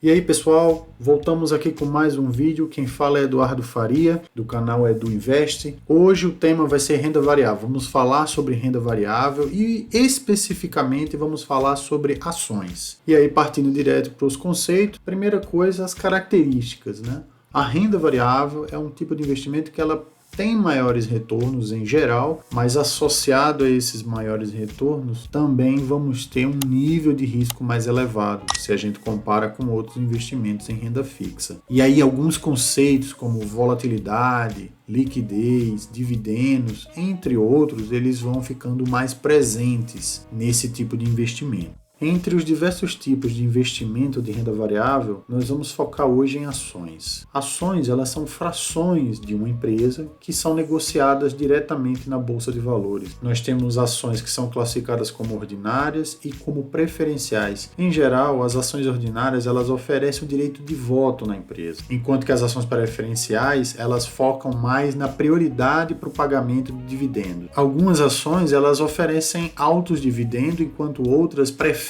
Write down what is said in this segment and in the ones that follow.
E aí pessoal, voltamos aqui com mais um vídeo. Quem fala é Eduardo Faria, do canal Edu Invest. Hoje o tema vai ser renda variável. Vamos falar sobre renda variável e especificamente vamos falar sobre ações. E aí partindo direto para os conceitos, primeira coisa, as características, né? A renda variável é um tipo de investimento que ela tem maiores retornos em geral, mas associado a esses maiores retornos, também vamos ter um nível de risco mais elevado, se a gente compara com outros investimentos em renda fixa. E aí alguns conceitos como volatilidade, liquidez, dividendos, entre outros, eles vão ficando mais presentes nesse tipo de investimento. Entre os diversos tipos de investimento de renda variável, nós vamos focar hoje em ações. Ações, elas são frações de uma empresa que são negociadas diretamente na Bolsa de Valores. Nós temos ações que são classificadas como ordinárias e como preferenciais. Em geral, as ações ordinárias, elas oferecem o direito de voto na empresa, enquanto que as ações preferenciais, elas focam mais na prioridade para o pagamento de dividendo. Algumas ações, elas oferecem altos dividendos, enquanto outras preferem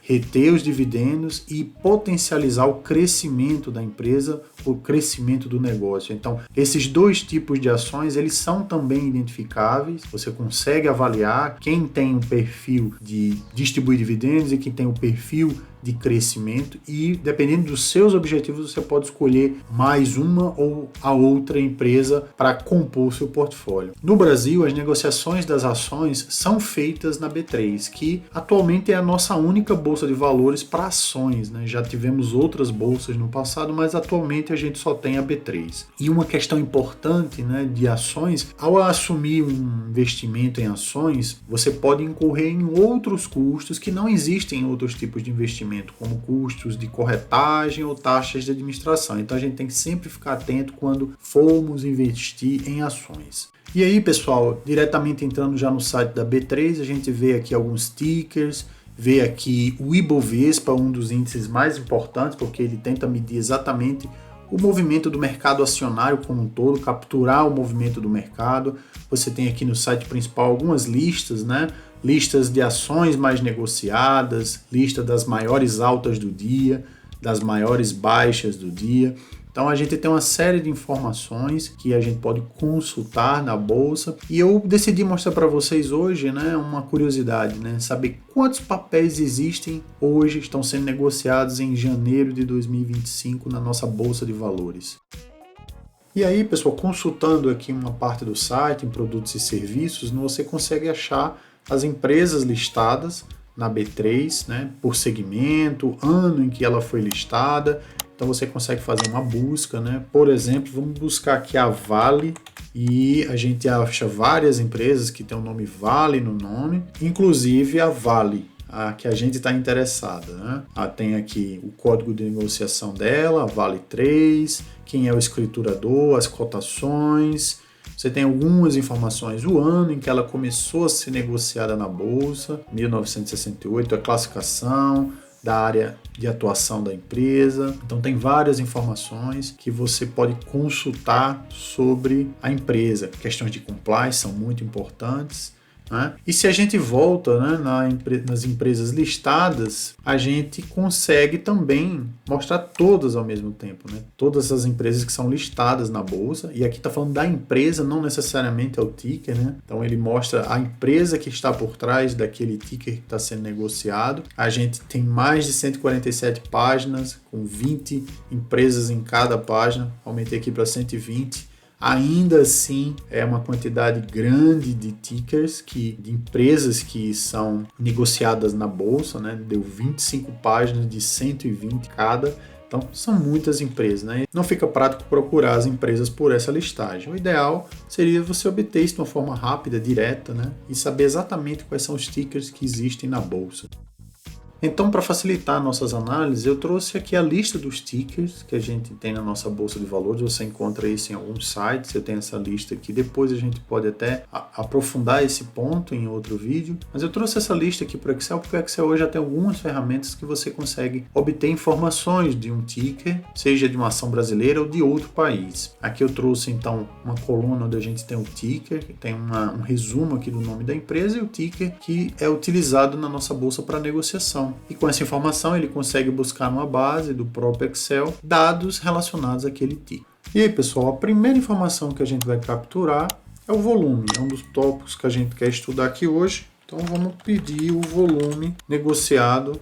reter os dividendos e potencializar o crescimento da empresa, o crescimento do negócio. Então, esses dois tipos de ações, eles são também identificáveis. Você consegue avaliar quem tem um perfil de distribuir dividendos e quem tem um perfil de crescimento e, dependendo dos seus objetivos, você pode escolher mais uma ou a outra empresa para compor o seu portfólio. No Brasil, as negociações das ações são feitas na B3, que atualmente é a nossa única bolsa de valores para ações, né? Já tivemos outras bolsas no passado, mas atualmente a gente só tem a B3. E uma questão importante, né, de ações, ao assumir um investimento em ações, você pode incorrer em outros custos que não existem em outros tipos de investimento, como custos de corretagem ou taxas de administração. Então a gente tem que sempre ficar atento quando formos investir em ações. E aí, pessoal, diretamente entrando já no site da B3, a gente vê aqui alguns tickers, vê aqui o Ibovespa, um dos índices mais importantes, porque ele tenta medir exatamente o movimento do mercado acionário como um todo, capturar o movimento do mercado. Você tem aqui no site principal algumas listas, né? Listas de ações mais negociadas, lista das maiores altas do dia, das maiores baixas do dia. Então a gente tem uma série de informações que a gente pode consultar na bolsa e eu decidi mostrar para vocês hoje, né, uma curiosidade, né, saber quantos papéis existem hoje, estão sendo negociados em janeiro de 2025 na nossa bolsa de valores. E aí, pessoal, consultando aqui uma parte do site, em produtos e serviços, você consegue achar as empresas listadas na B3, né, por segmento, ano em que ela foi listada. Então você consegue fazer uma busca, né? Por exemplo, vamos buscar aqui a Vale e a gente acha várias empresas que tem o nome Vale no nome, inclusive a Vale, a que a gente está interessada, né? Tem aqui o código de negociação dela, a Vale 3, quem é o escriturador, as cotações. Você tem algumas informações, o ano em que ela começou a ser negociada na bolsa, 1968, a classificação da área de atuação da empresa. Então tem várias informações que você pode consultar sobre a empresa. Questões de compliance são muito importantes, né? E se a gente volta, né, nas empresas listadas, a gente consegue também mostrar todas ao mesmo tempo, né? Todas as empresas que são listadas na bolsa, e aqui está falando da empresa, não necessariamente é o ticker, né? Então ele mostra a empresa que está por trás daquele ticker que está sendo negociado. A gente tem mais de 147 páginas, com 20 empresas em cada página, aumentei aqui para 120. Ainda assim, é uma quantidade grande de tickers, de empresas que são negociadas na bolsa, né? Deu 25 páginas de 120 cada. Então, são muitas empresas, né? Não fica prático procurar as empresas por essa listagem. O ideal seria você obter isso de uma forma rápida, direta, né? E saber exatamente quais são os tickers que existem na bolsa. Então, para facilitar nossas análises, eu trouxe aqui a lista dos tickers que a gente tem na nossa bolsa de valores. Você encontra isso em alguns sites, eu tenho essa lista aqui. Depois a gente pode até aprofundar esse ponto em outro vídeo. Mas eu trouxe essa lista aqui para o Excel, porque o Excel hoje já tem algumas ferramentas que você consegue obter informações de um ticker, seja de uma ação brasileira ou de outro país. Aqui eu trouxe, então, uma coluna onde a gente tem o ticker, que tem um resumo aqui do nome da empresa e o ticker que é utilizado na nossa bolsa para negociação. informação. E com essa informação ele consegue buscar numa base do próprio Excel dados relacionados àquele ticker. E aí, pessoal, a primeira informação que a gente vai capturar é o volume. É um dos tópicos que a gente quer estudar aqui hoje. Então vamos pedir o volume negociado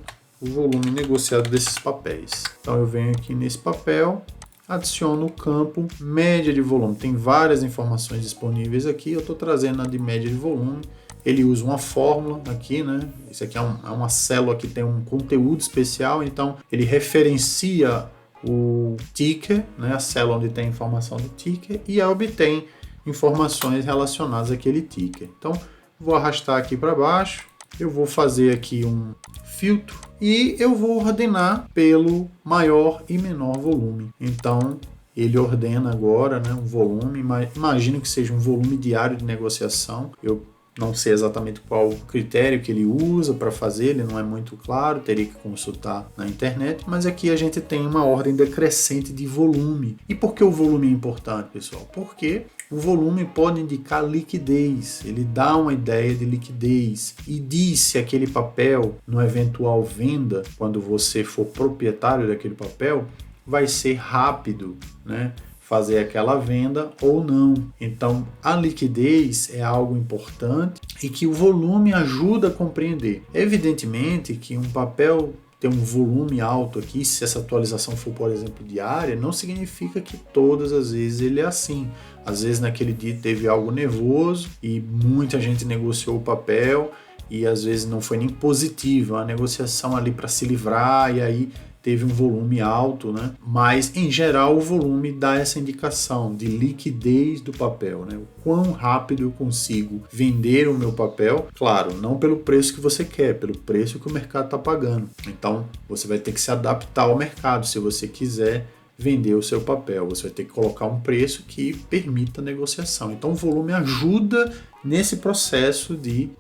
desses papéis. Então eu venho aqui nesse papel, adiciono o campo média de volume. Tem várias informações disponíveis aqui, eu estou trazendo a de média de volume. Ele usa uma fórmula aqui, né? Isso aqui é uma célula que tem um conteúdo especial, então ele referencia o ticker, né? A célula onde tem a informação do ticker, e obtém informações relacionadas àquele ticker. Então vou arrastar aqui para baixo, eu vou fazer aqui um filtro e eu vou ordenar pelo maior e menor volume. Então ele ordena agora, né, um volume, imagino que seja um volume diário de negociação. Eu não sei exatamente qual o critério que ele usa para fazer, ele não é muito claro, teria que consultar na internet, mas aqui a gente tem uma ordem decrescente de volume. E por que o volume é importante, pessoal? Porque o volume pode indicar liquidez, ele dá uma ideia de liquidez e diz se aquele papel, no eventual venda, quando você for proprietário daquele papel, vai ser rápido, né? Fazer aquela venda ou não. Então, a liquidez é algo importante e que o volume ajuda a compreender. Evidentemente que um papel ter um volume alto aqui, se essa atualização for, por exemplo, diária, não significa que todas as vezes ele é assim. Às vezes naquele dia teve algo nervoso e muita gente negociou o papel e às vezes não foi nem positivo, a negociação ali para se livrar e aí teve um volume alto, né? Mas em geral o volume dá essa indicação de liquidez do papel, né? O quão rápido eu consigo vender o meu papel, claro, não pelo preço que você quer, pelo preço que o mercado está pagando. Então você vai ter que se adaptar ao mercado se você quiser vender o seu papel, você vai ter que colocar um preço que permita a negociação. Então o volume ajuda nesse processo de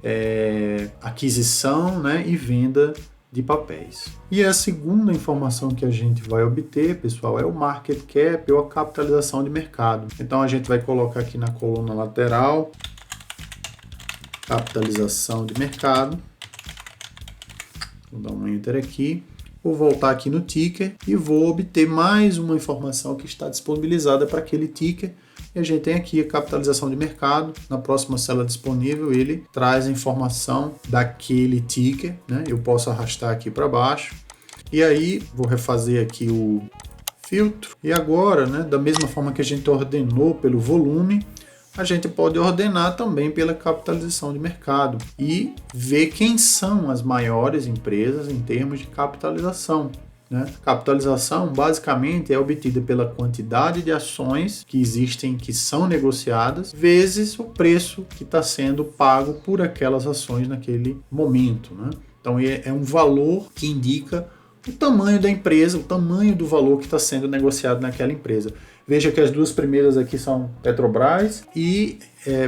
aquisição, né, e venda de papéis. E a segunda informação que a gente vai obter, pessoal, é o market cap ou a capitalização de mercado. Então a gente vai colocar aqui na coluna lateral capitalização de mercado. Vou dar um enter aqui. Vou voltar aqui no ticker e vou obter mais uma informação que está disponibilizada para aquele ticker. E a gente tem aqui a capitalização de mercado. Na próxima célula disponível, ele traz a informação daquele ticker, né? Eu posso arrastar aqui para baixo. E aí, vou refazer aqui o filtro. E agora, né, da mesma forma que a gente ordenou pelo volume, a gente pode ordenar também pela capitalização de mercado e ver quem são as maiores empresas em termos de capitalização. Né? Capitalização basicamente é obtida pela quantidade de ações que existem, que são negociadas, vezes o preço que está sendo pago por aquelas ações naquele momento. Né? Então é um valor que indica o tamanho da empresa, o tamanho do valor que está sendo negociado naquela empresa. Veja que as duas primeiras aqui são Petrobras e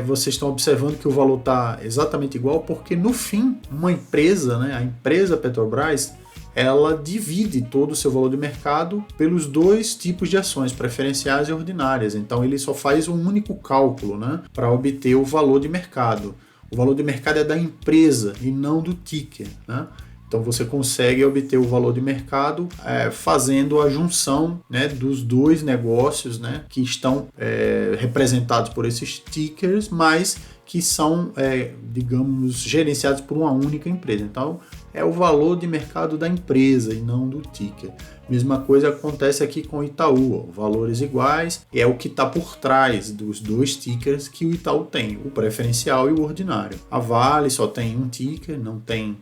vocês estão observando que o valor está exatamente igual, porque no fim, uma empresa, né, a empresa Petrobras, ela divide todo o seu valor de mercado pelos dois tipos de ações, preferenciais e ordinárias. Então ele só faz um único cálculo, né, para obter o valor de mercado. O valor de mercado é da empresa e não do ticker, né? Então você consegue obter o valor de mercado fazendo a junção, né, dos dois negócios, né, que estão representados por esses tickers, mas que são, digamos, gerenciados por uma única empresa. Então é o valor de mercado da empresa e não do ticker. Mesma coisa acontece aqui com o Itaú, valores iguais, é o que está por trás dos dois tickers que o Itaú tem, o preferencial e o ordinário. A Vale só tem um ticker, não tem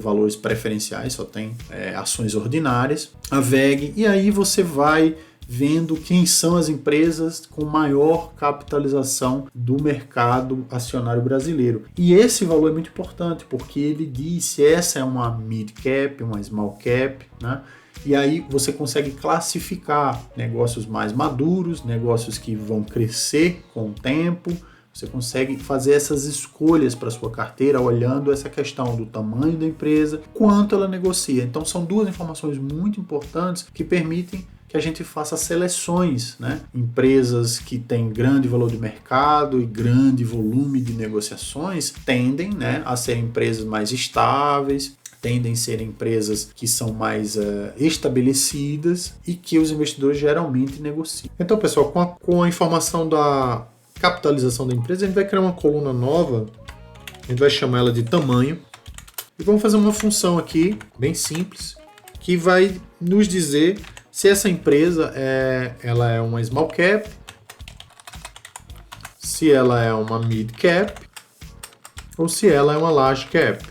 valores preferenciais, só tem ações ordinárias. A VEG, e aí você vai vendo quem são as empresas com maior capitalização do mercado acionário brasileiro. E esse valor é muito importante, porque ele diz se essa é uma mid cap, uma small cap, né? E aí você consegue classificar negócios mais maduros, negócios que vão crescer com o tempo. Você consegue fazer essas escolhas para sua carteira olhando essa questão do tamanho da empresa, quanto ela negocia. Então são duas informações muito importantes que permitem que a gente faça seleções, né? Empresas que têm grande valor de mercado e grande volume de negociações tendem, né, a ser empresas mais estáveis, tendem a ser empresas que são mais estabelecidas e que os investidores geralmente negociam. Então, pessoal, com a informação da capitalização da empresa, a gente vai criar uma coluna nova, a gente vai chamar ela de tamanho, e vamos fazer uma função aqui, bem simples, que vai nos dizer se essa empresa ela é uma small cap, se ela é uma mid cap ou se ela é uma large cap.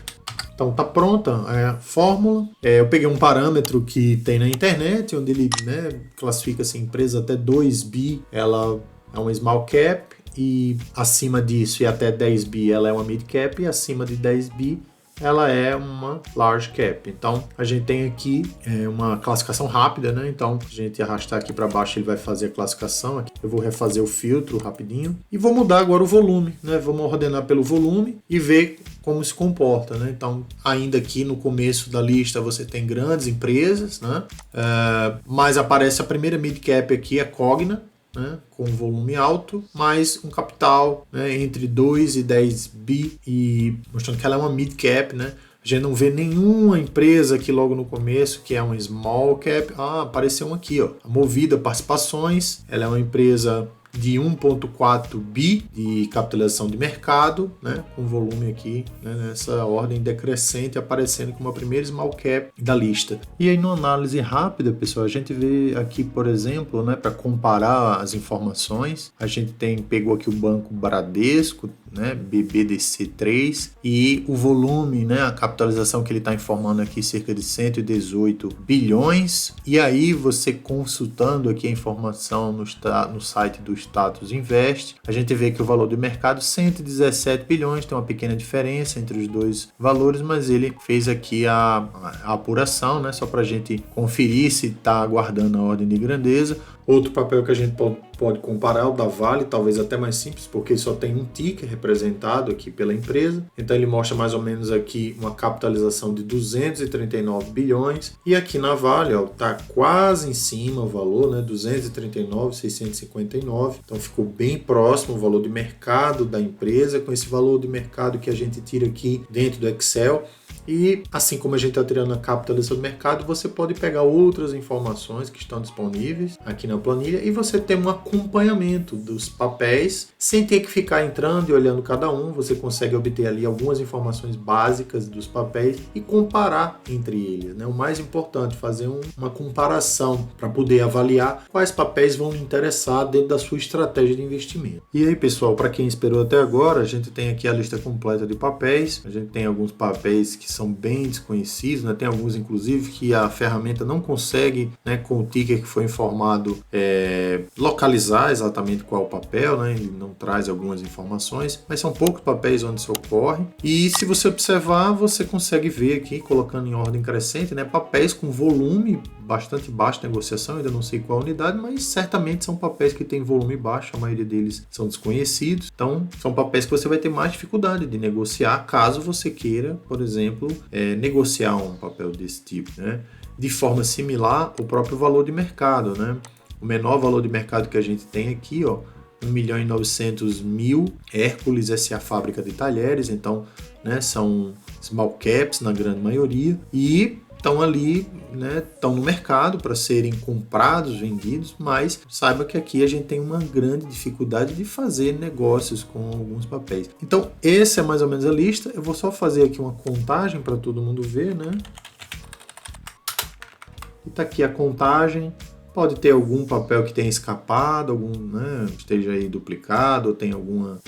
Então tá pronta a fórmula. Eu peguei um parâmetro que tem na internet, onde ele classifica essa empresa até 2 bi, ela é uma small cap, e acima disso e até 10 bi ela é uma mid cap, e acima de 10 bi ela é uma large cap. Então a gente tem aqui uma classificação rápida, né? Então se a gente arrastar aqui para baixo, ele vai fazer a classificação. Aqui eu vou refazer o filtro rapidinho e vou mudar agora o volume, né? Vamos ordenar pelo volume e ver como se comporta, né? Então ainda aqui no começo da lista você tem grandes empresas, né? Mas aparece a primeira mid cap aqui, a Cogna, né, com volume alto, mais um capital, né, entre 2 e 10 bi, e mostrando que ela é uma mid cap, né? A gente não vê nenhuma empresa aqui logo no começo que é uma small cap. Apareceu um aqui, ó, a Movida Participações. Ela é uma empresa de 1,4 bi de capitalização de mercado, né, com volume aqui, né, nessa ordem decrescente, aparecendo como a primeira small cap da lista. E aí, numa análise rápida, pessoal, a gente vê aqui, por exemplo, né, para comparar as informações, a gente pegou aqui o Banco Bradesco, né, BBDC3, e o volume, né, a capitalização que ele está informando aqui, cerca de 118 bilhões. E aí, você consultando aqui a informação no site do Status Invest, a gente vê que o valor do mercado 117 bilhões, tem uma pequena diferença entre os dois valores, mas ele fez aqui a apuração, né, só para a gente conferir se está aguardando a ordem de grandeza. Outro papel que a gente pode comparar é o da Vale, talvez até mais simples, porque só tem um ticker representado aqui pela empresa. Então ele mostra mais ou menos aqui uma capitalização de 239 bilhões. E aqui na Vale, ó, tá quase em cima o valor, né, 239,659. Então ficou bem próximo o valor de mercado da empresa, com esse valor de mercado que a gente tira aqui dentro do Excel. E assim como a gente está tirando a capitalização do mercado, você pode pegar outras informações que estão disponíveis aqui na planilha e você tem um acompanhamento dos papéis sem ter que ficar entrando e olhando cada um. Você consegue obter ali algumas informações básicas dos papéis e comparar entre eles, né? O mais importante, fazer uma comparação para poder avaliar quais papéis vão lhe interessar dentro da sua estratégia de investimento. E aí, pessoal, para quem esperou até agora, a gente tem aqui a lista completa de papéis. A gente tem alguns papéis que são bem desconhecidos, né? Tem alguns inclusive que a ferramenta não consegue, né, com o ticker que foi informado, localizar exatamente qual é o papel, né? Ele não traz algumas informações, mas são poucos papéis onde isso ocorre. E se você observar, você consegue ver aqui, colocando em ordem crescente, né, papéis com volume bastante baixo de negociação, ainda não sei qual unidade, mas certamente são papéis que têm volume baixo, a maioria deles são desconhecidos, então são papéis que você vai ter mais dificuldade de negociar caso você queira, por exemplo, negociar um papel desse tipo, né? De forma similar, o próprio valor de mercado, né? O menor valor de mercado que a gente tem aqui, ó, 1.900.000, Hércules S.A. Fábrica de Talheres, então, né, são small caps na grande maioria, e estão ali, né, estão no mercado para serem comprados, vendidos, mas saiba que aqui a gente tem uma grande dificuldade de fazer negócios com alguns papéis. Então, essa é mais ou menos a lista. Eu vou só fazer aqui uma contagem para todo mundo ver, né? E tá aqui a contagem. Pode ter algum papel que tenha escapado, algum, né, esteja aí duplicado, ou tem alguma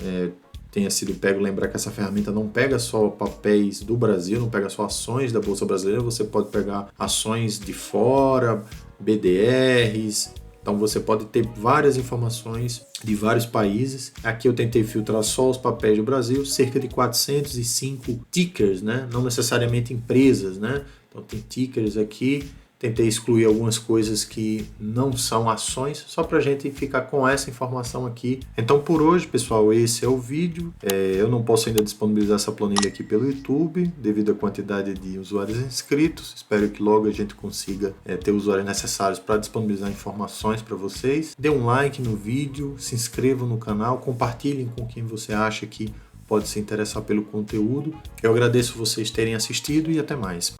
tenha sido pego. Lembrar que essa ferramenta não pega só papéis do Brasil, não pega só ações da Bolsa Brasileira, você pode pegar ações de fora, BDRs, então você pode ter várias informações de vários países. Aqui eu tentei filtrar só os papéis do Brasil, cerca de 405 tickers, né? Não necessariamente empresas, né? Então tem tickers aqui. Tentei excluir algumas coisas que não são ações, só para a gente ficar com essa informação aqui. Então por hoje, pessoal, esse é o vídeo. Eu não posso ainda disponibilizar essa planilha aqui pelo YouTube, devido à quantidade de usuários inscritos. Espero que logo a gente consiga ter usuários necessários para disponibilizar informações para vocês. Dê um like no vídeo, se inscrevam no canal, compartilhem com quem você acha que pode se interessar pelo conteúdo. Eu agradeço vocês terem assistido e até mais.